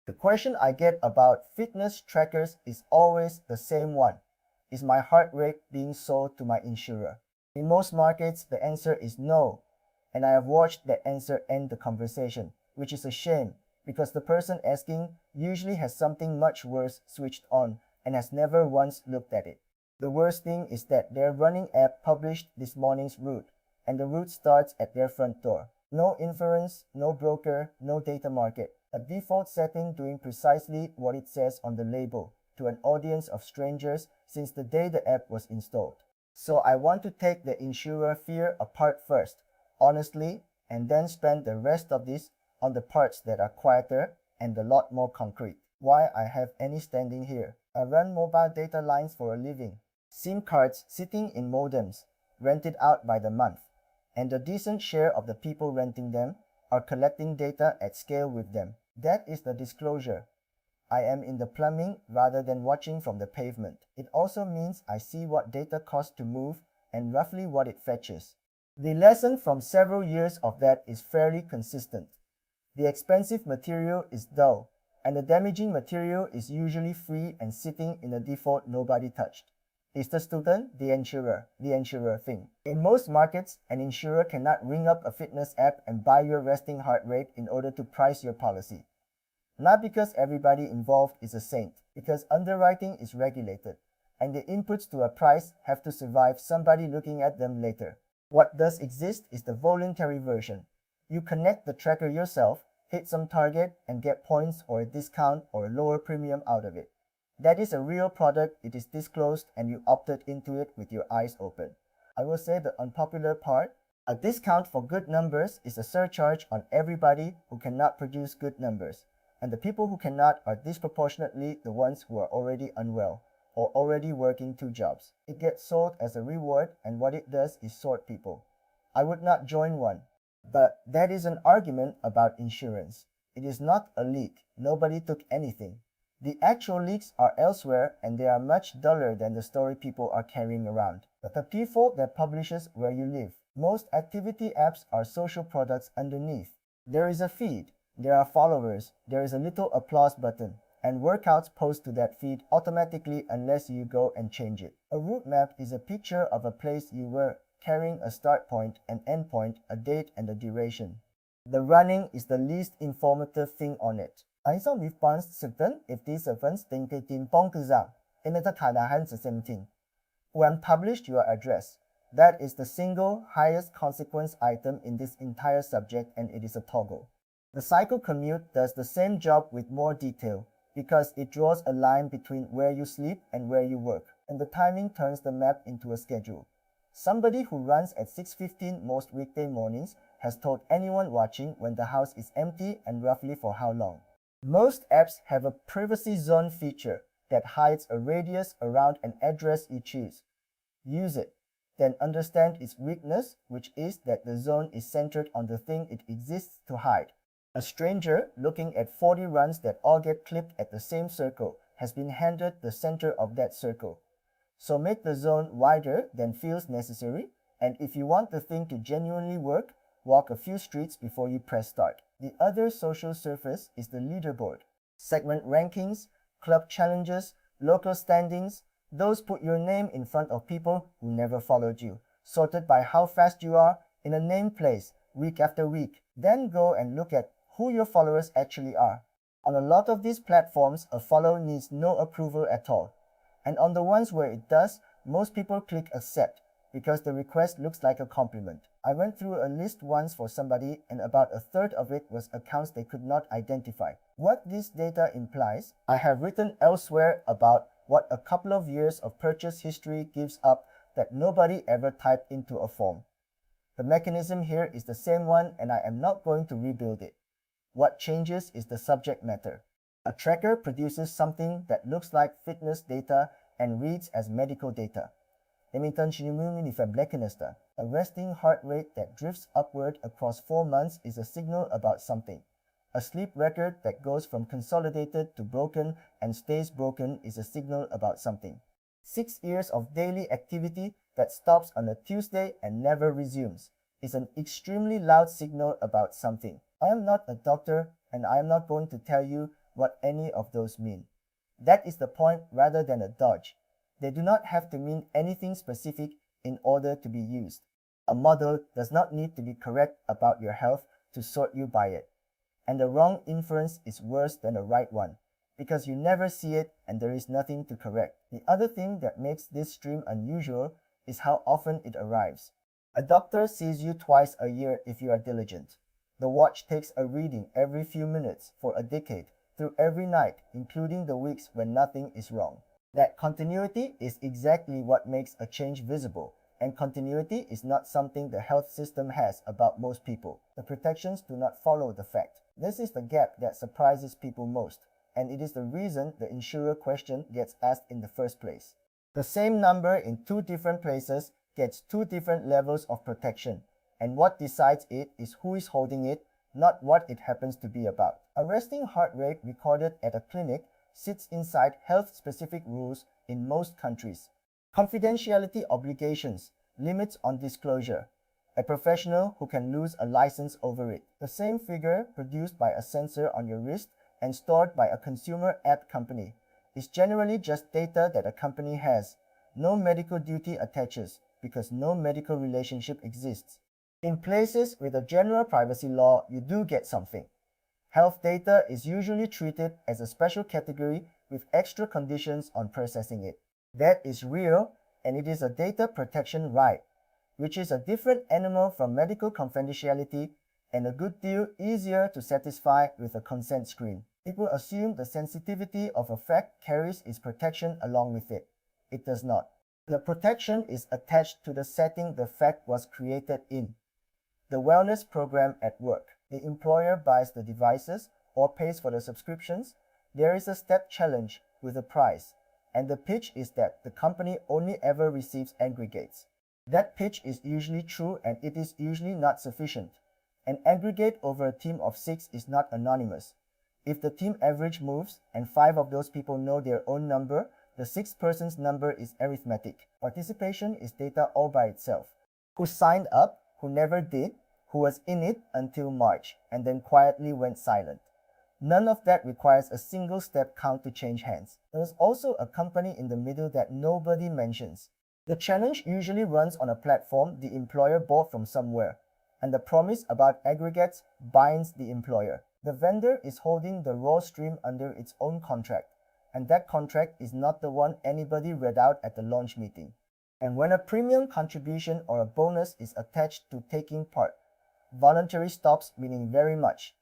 The question I get about fitness trackers is always the same one. Is my heart rate being sold to my insurer? In most markets, the answer is no, and I have watched that answer end the conversation, which is a shame because the person asking usually has something much worse switched on and has never once looked at it. The worst thing is that their running app published this morning's route, and the route starts at their front door. No inference, no broker, no data market. A default setting doing precisely what it says on the label to an audience of strangers since the day the app was installed. So I want to take the insurer fear apart first, honestly, and then spend the rest of this on the parts that are quieter and a lot more concrete. Why I have any standing here. I run mobile data lines for a living. SIM cards sitting in modems, rented out by the month, and a decent share of the people renting them are collecting data at scale with them. That is the disclosure. I am in the plumbing rather than watching from the pavement. It also means I see what data costs to move and roughly what it fetches. The lesson from several years of that is fairly consistent. The expensive material is dull, and the damaging material is usually free and sitting in a default nobody touched. Is the student the insurer thing. In most markets, an insurer cannot ring up a fitness app and buy your resting heart rate in order to price your policy. Not because everybody involved is a saint, because underwriting is regulated, and the inputs to a price have to survive somebody looking at them later. What does exist is the voluntary version. You connect the tracker yourself, hit some target, and get points or a discount or a lower premium out of it. That is a real product, it is disclosed, and you opted into it with your eyes open. I will say the unpopular part, a discount for good numbers is a surcharge on everybody who cannot produce good numbers, and the people who cannot are disproportionately the ones who are already unwell or already working two jobs. It gets sold as a reward, and what it does is sort people. I would not join one. But that is an argument about insurance. It is not a leak. Nobody took anything. The actual leaks are elsewhere, and they are much duller than the story people are carrying around. But the default that publishes where you live. Most activity apps are social products underneath. There is a feed, there are followers, there is a little applause button, and workouts post to that feed automatically unless you go and change it. A route map is a picture of a place you were, carrying a start point, an end point, a date, and a duration. The running is the least informative thing on it. I saw with bonds certain if these events think in Ponkazam, in the Takanahan 17. When published your address, that is the single highest consequence item in this entire subject, and it is a toggle. The cycle commute does the same job with more detail because it draws a line between where you sleep and where you work, and the timing turns the map into a schedule. Somebody who runs at 6:15 most weekday mornings has told anyone watching when the house is empty and roughly for how long. Most apps have a privacy zone feature that hides a radius around an address you choose. Use it, then understand its weakness, which is that the zone is centered on the thing it exists to hide. A stranger looking at 40 runs that all get clipped at the same circle has been handed the center of that circle. So make the zone wider than feels necessary, and if you want the thing to genuinely work, walk a few streets before you press start. The other social surface is the leaderboard. Segment rankings, club challenges, local standings, those put your name in front of people who never followed you, sorted by how fast you are in a named place, week after week. Then go and look at who your followers actually are. On a lot of these platforms, a follow needs no approval at all. And on the ones where it does, most people click accept because the request looks like a compliment. I went through a list once for somebody, and about a third of it was accounts they could not identify. What this data implies, I have written elsewhere about what a couple of years of purchase history gives up that nobody ever typed into a form. The mechanism here is the same one, and I am not going to rebuild it. What changes is the subject matter. A tracker produces something that looks like fitness data and reads as medical data. A resting heart rate that drifts upward across 4 months is a signal about something. A sleep record that goes from consolidated to broken and stays broken is a signal about something. 6 years of daily activity that stops on a Tuesday and never resumes is an extremely loud signal about something. I am not a doctor, and I am not going to tell you what any of those mean. That is the point rather than a dodge. They do not have to mean anything specific in order to be used. A model does not need to be correct about your health to sort you by it. And the wrong inference is worse than the right one, because you never see it and there is nothing to correct. The other thing that makes this stream unusual is how often it arrives. A doctor sees you twice a year if you are diligent. The watch takes a reading every few minutes for a decade, through every night, including the weeks when nothing is wrong. That continuity is exactly what makes a change visible, and continuity is not something the health system has about most people. The protections do not follow the fact. This is the gap that surprises people most, and it is the reason the insurer question gets asked in the first place. The same number in two different places gets two different levels of protection, and what decides it is who is holding it, not what it happens to be about. A resting heart rate recorded at a clinic sits inside health-specific rules in most countries. Confidentiality obligations, limits on disclosure, a professional who can lose a license over it. The same figure produced by a sensor on your wrist and stored by a consumer app company is generally just data that a company has. No medical duty attaches because no medical relationship exists. In places with a general privacy law, you do get something. Health data is usually treated as a special category with extra conditions on processing it. That is real, and it is a data protection right, which is a different animal from medical confidentiality and a good deal easier to satisfy with a consent screen. People assume the sensitivity of a fact carries its protection along with it. It does not. The protection is attached to the setting the fact was created in. The wellness program at work. The employer buys the devices or pays for the subscriptions. There is a step challenge with the price, and the pitch is that the company only ever receives aggregates. That pitch is usually true, and it is usually not sufficient. An aggregate over a team of 6 is not anonymous. If the team average moves and 5 of those people know their own number, the 6th person's number is arithmetic. Participation is data all by itself. Who signed up, who never did, who was in it until March, and then quietly went silent. None of that requires a single step count to change hands. There's also a company in the middle that nobody mentions. The challenge usually runs on a platform the employer bought from somewhere, and the promise about aggregates binds the employer. The vendor is holding the raw stream under its own contract, and that contract is not the one anybody read out at the launch meeting. And when a premium contribution or a bonus is attached to taking part, voluntary stops meaning very much.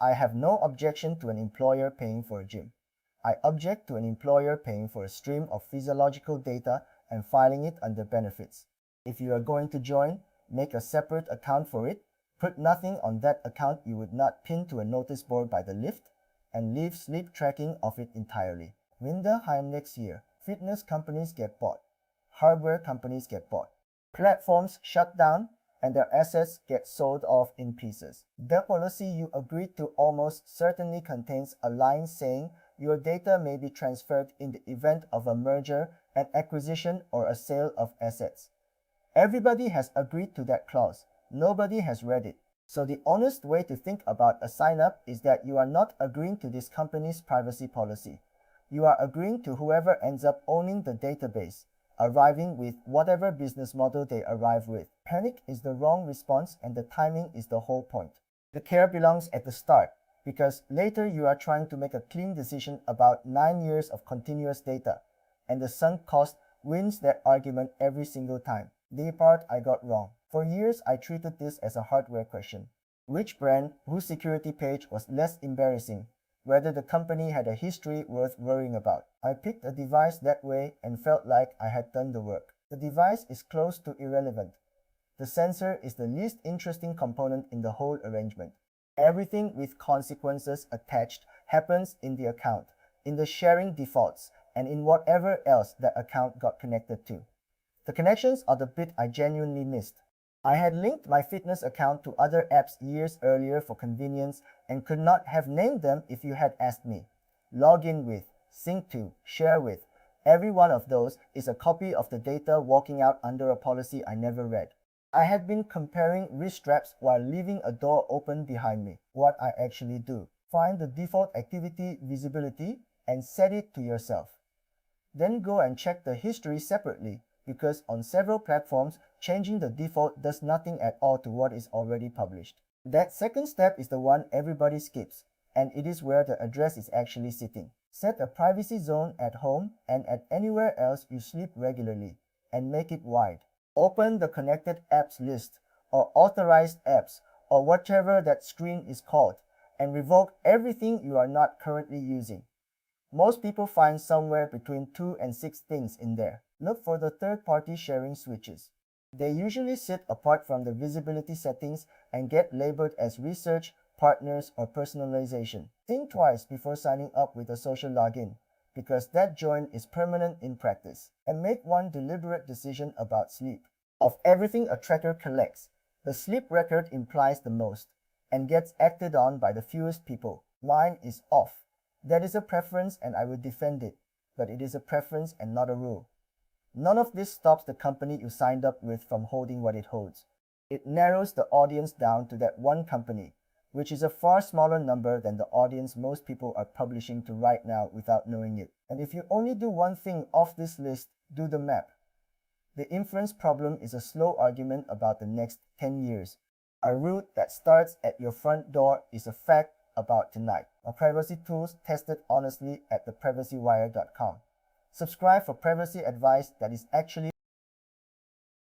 I have no objection to an employer paying for a gym. I object to an employer paying for a stream of physiological data and filing it under benefits. If you are going to join, make a separate account for it, put nothing on that account you would not pin to a notice board by the lift, and leave sleep tracking of it entirely. Winterheim next year. Fitness companies get bought. Hardware companies get bought. Platforms shut down, and their assets get sold off in pieces. The policy you agreed to almost certainly contains a line saying your data may be transferred in the event of a merger, an acquisition, or a sale of assets. Everybody has agreed to that clause. Nobody has read it. So the honest way to think about a sign-up is that you are not agreeing to this company's privacy policy. You are agreeing to whoever ends up owning the database, arriving with whatever business model they arrive with. Panic is the wrong response, and the timing is the whole point. The care belongs at the start, because later you are trying to make a clean decision about 9 years of continuous data, and the sunk cost wins that argument every single time. The part I got wrong. For years I treated this as a hardware question. Which brand, whose security page was less embarrassing? Whether the company had a history worth worrying about. I picked a device that way and felt like I had done the work. The device is close to irrelevant. The sensor is the least interesting component in the whole arrangement. Everything with consequences attached happens in the account, in the sharing defaults, and in whatever else that account got connected to. The connections are the bit I genuinely missed. I had linked my fitness account to other apps years earlier for convenience and could not have named them if you had asked me. Log in with, sync to, share with. Every one of those is a copy of the data walking out under a policy I never read. I had been comparing wrist straps while leaving a door open behind me. What I actually do. Find the default activity visibility and set it to yourself. Then go and check the history separately, because on several platforms, changing the default does nothing at all to what is already published. That second step is the one everybody skips, and it is where the address is actually sitting. Set a privacy zone at home and at anywhere else you sleep regularly, and make it wide. Open the connected apps list, or authorized apps, or whatever that screen is called, and revoke everything you are not currently using. Most people find somewhere between 2 and 6 things in there. Look for the third-party sharing switches. They usually sit apart from the visibility settings and get labeled as research, partners, or personalization. Think twice before signing up with a social login, because that join is permanent in practice. And make one deliberate decision about sleep. Of everything a tracker collects, the sleep record implies the most, and gets acted on by the fewest people. Mine is off. That is a preference and I will defend it, but it is a preference and not a rule. None of this stops the company you signed up with from holding what it holds. It narrows the audience down to that one company, which is a far smaller number than the audience most people are publishing to right now without knowing it. And if you only do one thing off this list, do the math. The inference problem is a slow argument about the next 10 years. A route that starts at your front door is a fact about tonight. Our privacy tools tested honestly at theprivacywire.com. Subscribe for privacy advice that is actually